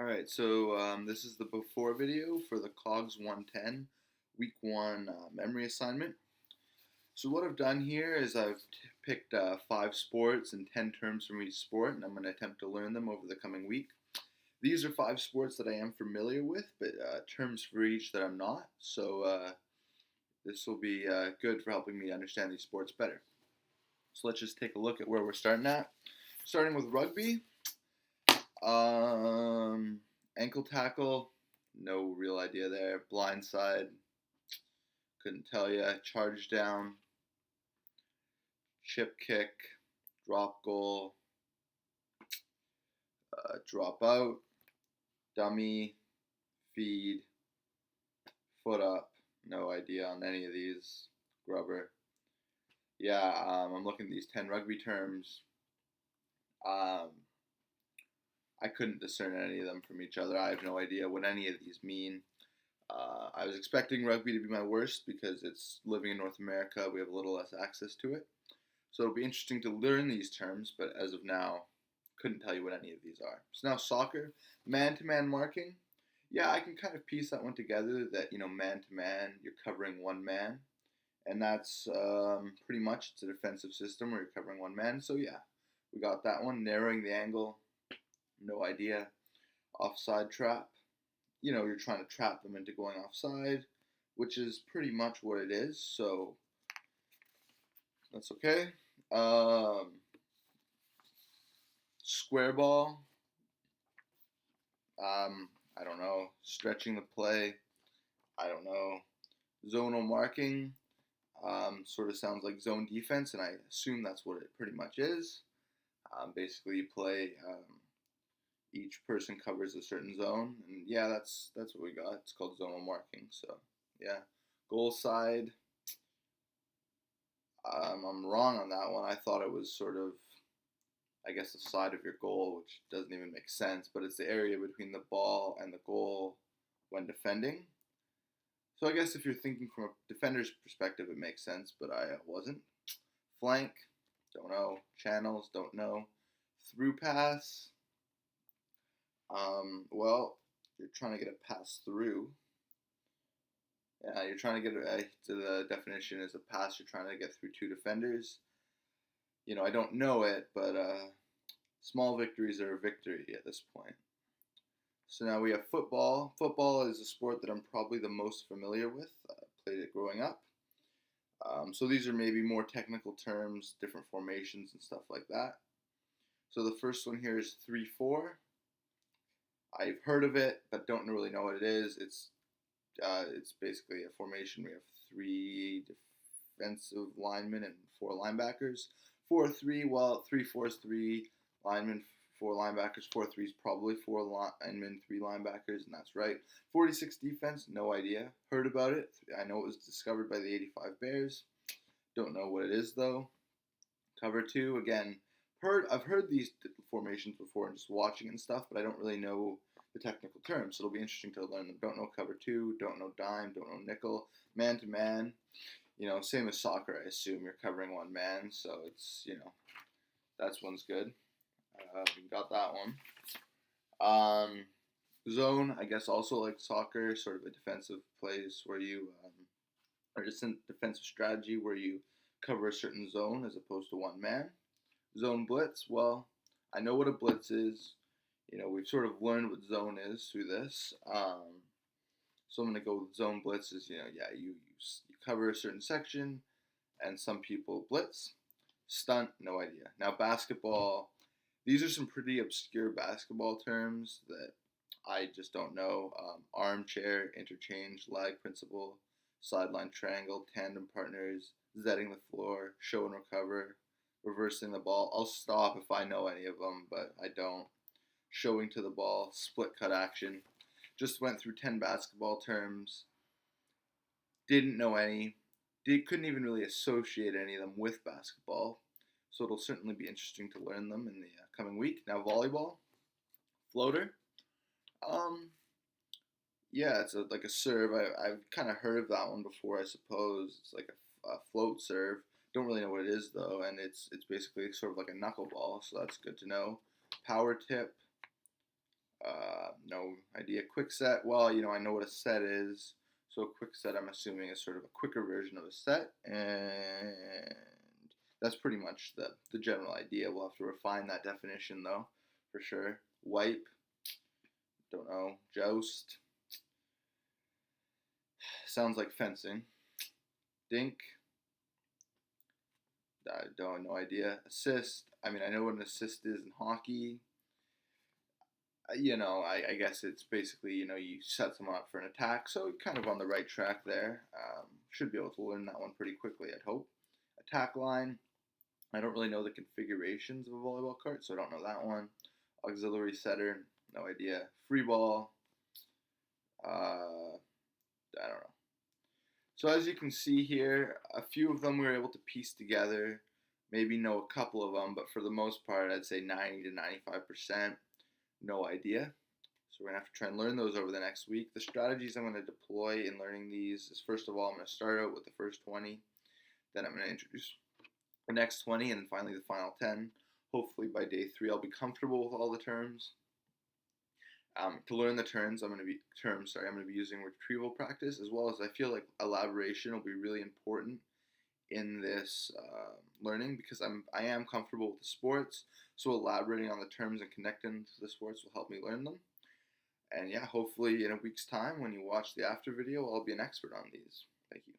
Alright, so this is the before video for the COGS 110 week 1 memory assignment. So what I've done here is I've picked 5 sports and 10 terms from each sport, and I'm going to attempt to learn them over the coming week. These are 5 sports that I am familiar with, but terms for each that I'm not, so this will be good for helping me understand these sports better. So let's just take a look at where we're starting at. Starting with rugby. Ankle tackle, no real idea there. Blindside, couldn't tell you. Charge down, chip kick, drop goal, drop out, dummy, feed, foot up. No idea on any of these. Grubber. Yeah, I'm looking at these 10 rugby terms. Um, I couldn't discern any of them from each other. I have no idea what any of these mean. I was expecting rugby to be my worst because it's living in North America. We have a little less access to it. So it'll be interesting to learn these terms, but as of now, couldn't tell you what any of these are. So now soccer, man-to-man marking. Yeah, I can kind of piece that one together that, man-to-man, you're covering one man. And that's pretty much, it's a defensive system where you're covering one man. So yeah, we got that one. Narrowing the angle, no idea. Offside trap, you're trying to trap them into going offside, which is pretty much what it is. So that's okay. Square ball. I don't know. Stretching the play. I don't know. Zonal marking. Sort of sounds like zone defense, and I assume that's what it pretty much is. Basically, you play. Each person covers a certain zone, and yeah, that's what we got. It's called zonal marking. So yeah, goal side. I'm wrong on that one. I thought it was sort of, I guess, the side of your goal, which doesn't even make sense, but it's the area between the ball and the goal when defending. So I guess if you're thinking from a defender's perspective, it makes sense, but I wasn't. Flank, don't know. Channels, don't know. Through pass, well, you're trying to get a pass through. Yeah, you're trying to get to the definition is a pass. You're trying to get through two defenders. I don't know it, but small victories are a victory at this point. So now we have football. Football is a sport that I'm probably the most familiar with. I played it growing up. So these are maybe more technical terms, different formations and stuff like that. So the first one here is 3-4. I've heard of it, but don't really know what it is. It's basically a formation. We have 3 defensive linemen and 4 linebackers. 4-3. Well, 3-4 is 3 linemen, 4 linebackers. 4-3 is probably 4 linemen, 3 linebackers, and that's right. 46 defense. No idea. Heard about it. I know it was discovered by the 85 Bears. Don't know what it is though. Cover 2 again. I've heard these formations before and just watching and stuff, but I don't really know the technical terms. So it'll be interesting to learn them. Don't know cover 2, don't know dime, don't know nickel, man to man. Same as soccer. I assume you're covering one man, so it's that's one's good. We got that one. Zone, I guess, also like soccer, sort of a defensive place where you, or just a defensive strategy where you cover a certain zone as opposed to one man. Zone blitz, well, I know what a blitz is. We've sort of learned what zone is through this. So I'm going to go with zone blitz is, you cover a certain section and some people blitz. Stunt, no idea. Now basketball, these are some pretty obscure basketball terms that I just don't know. Armchair, interchange, lag principle, sideline triangle, tandem partners, zetting the floor, show and recover, reversing the ball. I'll stop if I know any of them, but I don't. Showing to the ball, split cut action. Just went through 10 basketball terms. Didn't know any. Couldn't even really associate any of them with basketball. So it'll certainly be interesting to learn them in the coming week. Now volleyball, floater. Yeah, it's like a serve. I've kind of heard of that one before. I suppose it's like a float serve. Don't really know what it is though, and it's basically sort of like a knuckleball. So that's good to know. Power tip. No idea. Quick set. Well, I know what a set is. So a quick set, I'm assuming, is sort of a quicker version of a set, and that's pretty much the general idea. We'll have to refine that definition though, for sure. Wipe. Don't know. Joust. Sounds like fencing. Dink. I don't no idea. Assist. I mean, I know what an assist is in hockey. I guess it's basically, you set someone up for an attack, so kind of on the right track there. Should be able to learn that one pretty quickly, I'd hope. Attack line. I don't really know the configurations of a volleyball cart, so I don't know that one. Auxiliary setter. No idea. Free ball. I don't know. So as you can see here, a few of them we were able to piece together, maybe know a couple of them, but for the most part, I'd say 90 to 95%, no idea. So we're going to have to try and learn those over the next week. The strategies I'm going to deploy in learning these is, first of all, I'm going to start out with the first 20, then I'm going to introduce the next 20, and then finally the final 10. Hopefully by day 3 I'll be comfortable with all the terms. To learn the terms, I'm going to be using retrieval practice, as well as I feel like elaboration will be really important in this learning, because I am comfortable with the sports, so elaborating on the terms and connecting to the sports will help me learn them. And yeah, hopefully in a week's time when you watch the after video, I'll be an expert on these. Thank you.